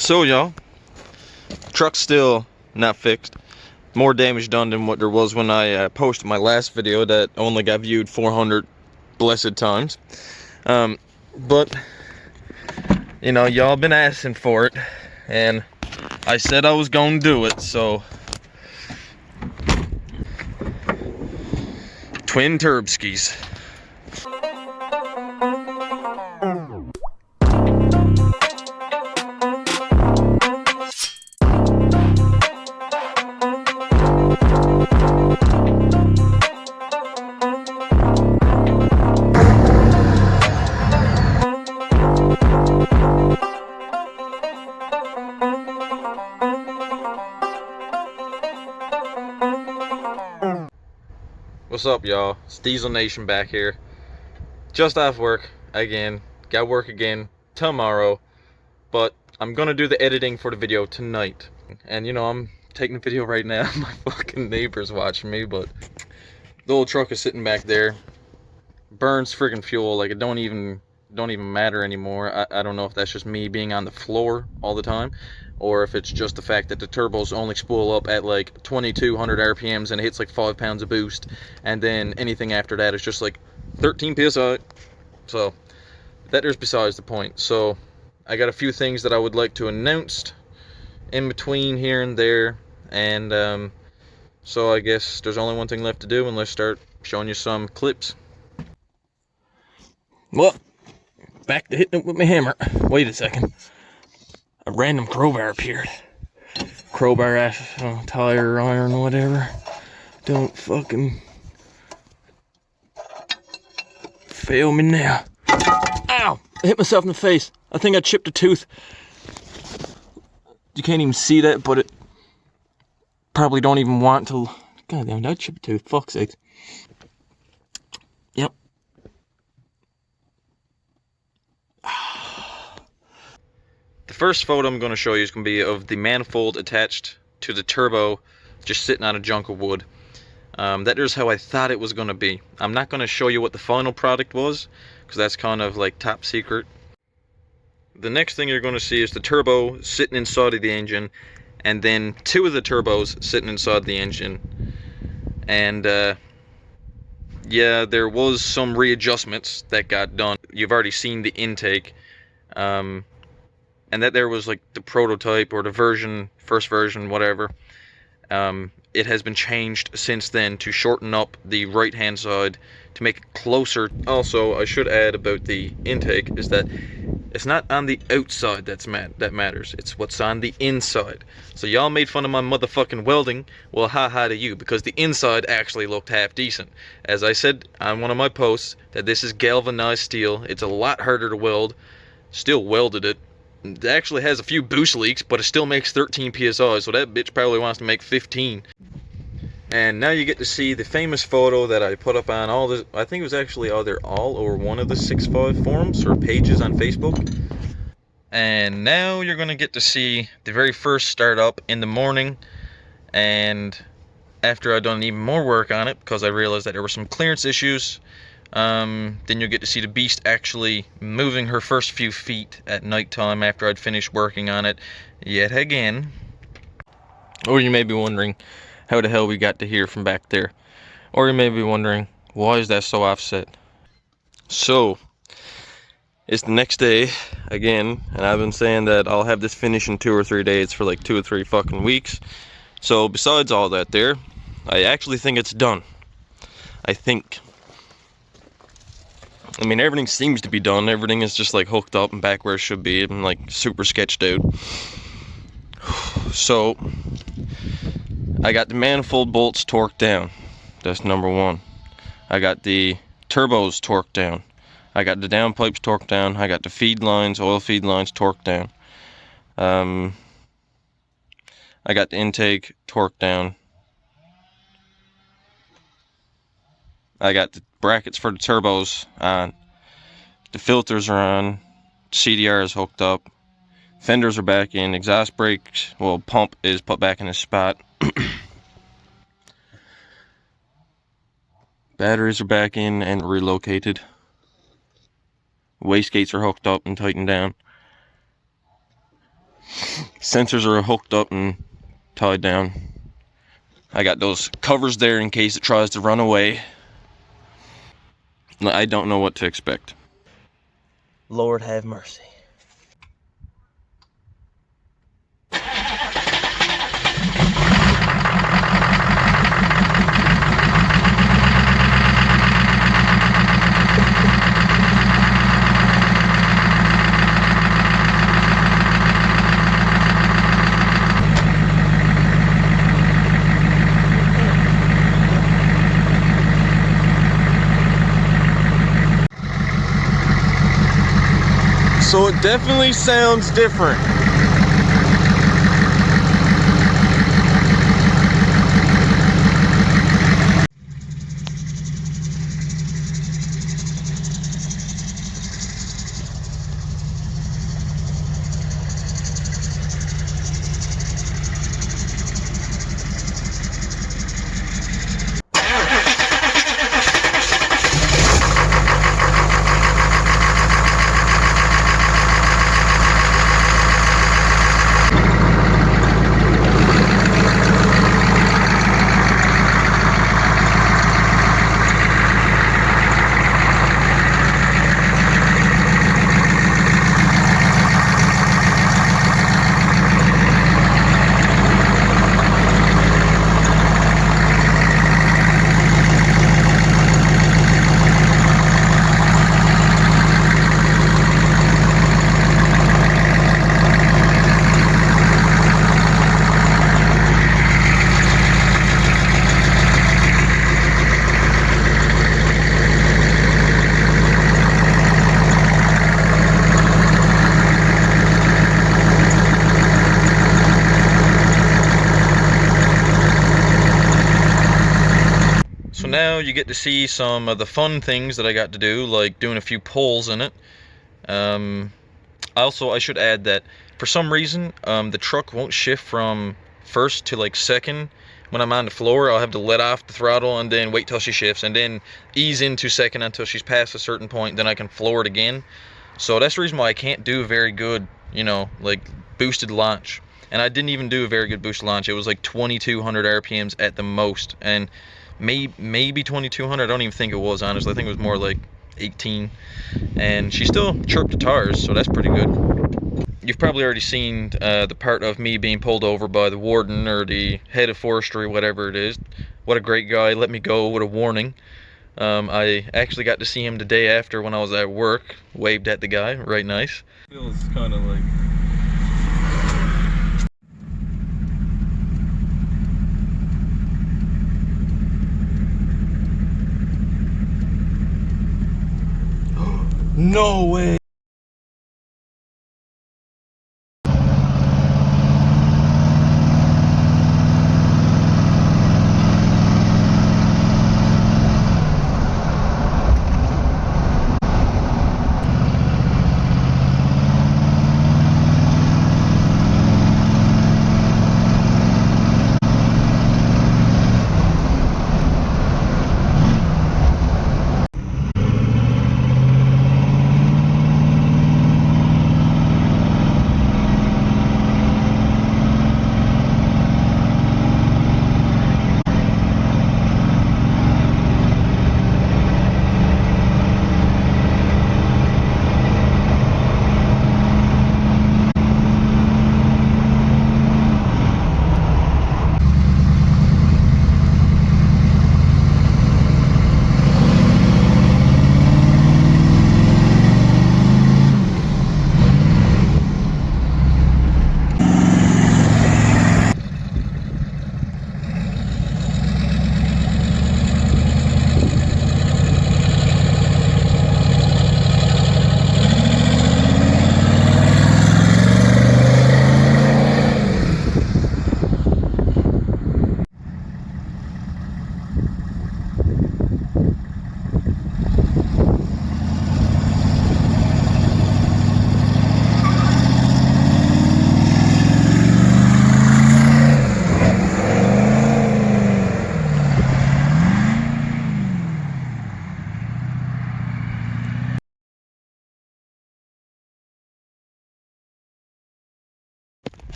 So y'all, truck's still not fixed. More damage done than what there was when I posted my last video that only got viewed 400 blessed times. But you know, y'all been asking for it, and I said I was gonna do it. So twin turbskis. What's up, y'all? It's Diesel Nation back here. Just off work again. Got work again tomorrow, but I'm gonna do the editing for the video tonight. And you know, I'm taking the video right now. My fucking neighbor's watching me, but the old truck is sitting back there. Burns friggin' fuel, like it don't even matter anymore. I don't know if that's just me being on the floor all the time, or if it's just the fact that the turbos only spool up at like 2200 RPMs and it hits like 5 pounds of boost, and then anything after that is just like 13 PSI. So that is besides the point. So I got a few things that I would like to announce in between here and there, and so I guess there's only one thing left to do, and let's start showing you some clips. Well, back to hitting it with my hammer. Wait a second. A random crowbar appeared. Crowbar, ash, tire, iron, whatever. Don't fucking fail me now. Ow! I hit myself in the face. I think I chipped a tooth. You can't even see that, but it probably don't even want to. God damn, I chipped a tooth. Fuck's sakes. Yep. The first photo I'm going to show you is going to be of the manifold attached to the turbo, just sitting on a chunk of wood. That is how I thought it was going to be. I'm not going to show you what the final product was, because that's kind of like top secret. The next thing you're going to see is the turbo sitting inside of the engine, and then two of the turbos sitting inside the engine. And yeah, there was some readjustments that got done. You've already seen the intake. And that there was like the prototype or the version, first version, whatever. It has been changed since then to shorten up the right hand side to make it closer. Also, I should add about the intake is that it's not on the outside that matters, it's what's on the inside. So y'all made fun of my motherfucking welding, well haha to you, because the inside actually looked half decent. As I said on one of my posts, that this is galvanized steel, it's a lot harder to weld, still welded it. It actually has a few boost leaks, but it still makes 13 PSI, so that bitch probably wants to make 15. And now you get to see the famous photo that I put up on all the, I think it was actually either all or one of the 6.5 forums or pages on Facebook. And now you're going to get to see the very first startup in the morning, and after I've done even more work on it, because I realized that there were some clearance issues, then you'll get to see the beast actually moving her first few feet at nighttime after I'd finished working on it yet again. Or you may be wondering how the hell we got to here from back there. Or you may be wondering, why is that so offset? So, it's the next day again, and I've been saying that I'll have this finished in 2 or 3 days for like 2 or 3 fucking weeks. So besides all that there, I actually think it's done. I mean, everything seems to be done. Everything is just like hooked up and back where it should be, and like super sketched out. So I got the manifold bolts torqued down. That's number one. I got the turbos torqued down. I got the downpipes torqued down. I got the feed lines, oil feed lines torqued down. I got the intake torqued down. I got the brackets for the turbos on. The filters are on. CDR is hooked up. Fenders are back in. Exhaust brakes, well, pump is put back in its spot. Batteries are back in and relocated. Wastegates are hooked up and tightened down. Sensors are hooked up and tied down. I got those covers there in case it tries to run away. I don't know what to expect. Lord have mercy. So it definitely sounds different. So now you get to see some of the fun things that I got to do, like doing a few pulls in it. Also, I should add that for some reason, the truck won't shift from first to like second. When I'm on the floor, I'll have to let off the throttle and then wait till she shifts and then ease into second until she's past a certain point, then I can floor it again. So that's the reason why I can't do a very good, you know, like boosted launch. And I didn't even do a very good boosted launch. It was like 2200 RPMs at the most, and maybe 2200. I don't even think it was, honestly. I think it was more like 18, and she still chirped the tires, so that's pretty good. You've probably already seen the part of me being pulled over by the warden or the head of forestry, whatever it is. What a great guy, let me go with a warning. I actually got to see him the day after when I was at work. Waved at the guy, right nice. Feels kind of like no way.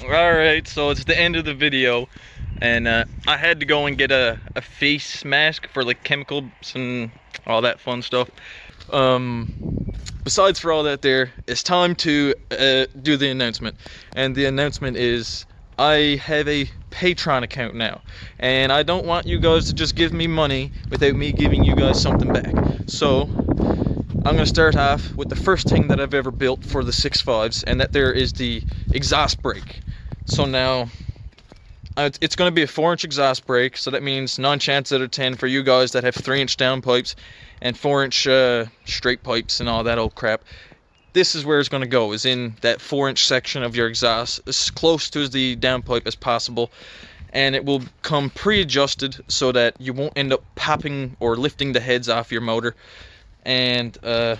Alright, so it's the end of the video, and I had to go and get a face mask for like chemicals and all that fun stuff. Besides for all that there, it's time to do the announcement. And the announcement is I have a Patreon account now, and I don't want you guys to just give me money without me giving you guys something back. So I'm going to start off with the first thing that I've ever built for the 6.5s, and that there is the exhaust brake. So now it's going to be a 4-inch exhaust brake, so that means 9 chances out of 10 for you guys that have 3-inch downpipes and 4-inch straight pipes and all that old crap. This is where it's going to go, is in that 4-inch section of your exhaust, as close to the downpipe as possible, and it will come pre-adjusted so that you won't end up popping or lifting the heads off your motor. And that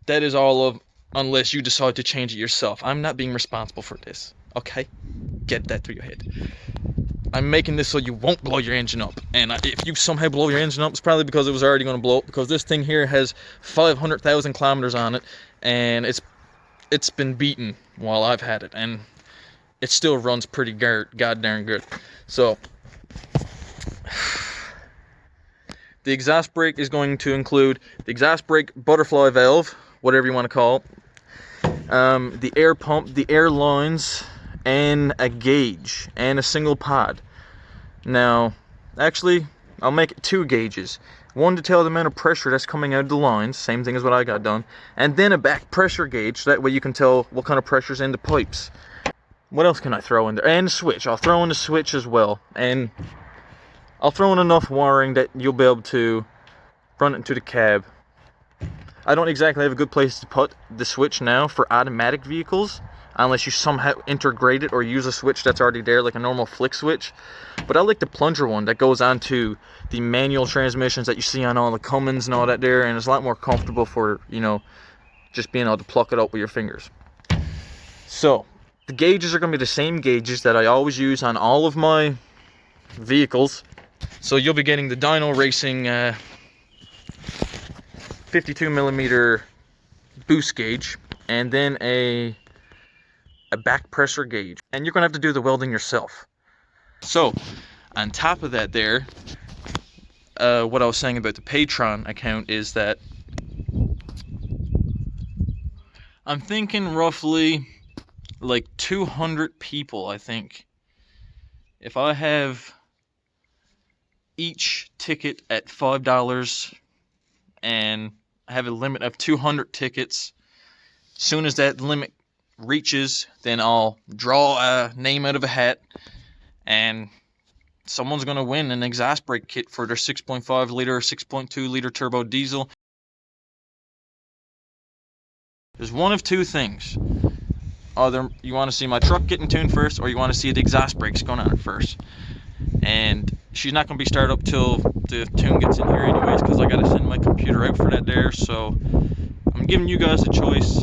is all of, unless you decide to change it yourself. I'm not being responsible for this, okay? Get that through your head. I'm making this so you won't blow your engine up, and if you somehow blow your engine up, it's probably because it was already going to blow up, because this thing here has 500,000 kilometers on it, and it's been beaten while I've had it, and it still runs pretty goddamn good. So the exhaust brake is going to include the exhaust brake butterfly valve, whatever you want to call it, the air pump, the air lines, and a gauge, and a single pod. Now, actually, I'll make it 2 gauges. One to tell the amount of pressure that's coming out of the lines, same thing as what I got done, and then a back pressure gauge, so that way you can tell what kind of pressure's in the pipes. What else can I throw in there? And a switch. I'll throw in the switch as well, and I'll throw in enough wiring that you'll be able to run it into the cab. I don't exactly have a good place to put the switch now for automatic vehicles, unless you somehow integrate it or use a switch that's already there, like a normal flick switch. But I like the plunger one that goes onto the manual transmissions that you see on all the Cummins and all that there, and it's a lot more comfortable for, you know, just being able to pluck it out with your fingers. So the gauges are going to be the same gauges that I always use on all of my vehicles. So you'll be getting the Dyno Racing 52mm boost gauge, and then a back pressure gauge, and you're gonna have to do the welding yourself. So on top of that there, what I was saying about the Patreon account is that I'm thinking roughly like 200 people. I think if I have each ticket at $5 and I have a limit of 200 tickets, soon as that limit reaches, then I'll draw a name out of a hat, and someone's going to win an exhaust brake kit for their 6.5 liter or 6.2 liter turbo diesel. There's one of 2 things. Either you want to see my truck getting tuned first, or you want to see the exhaust brakes going on it first. And she's not going to be started up till the tune gets in here anyways, because I got to send my computer out for that there. So I'm giving you guys a choice.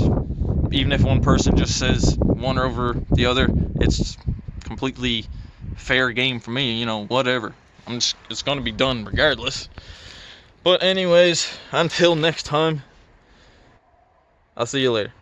Even if one person just says one over the other, it's completely fair game for me, you know, whatever. It's going to be done regardless. But anyways, until next time, I'll see you later.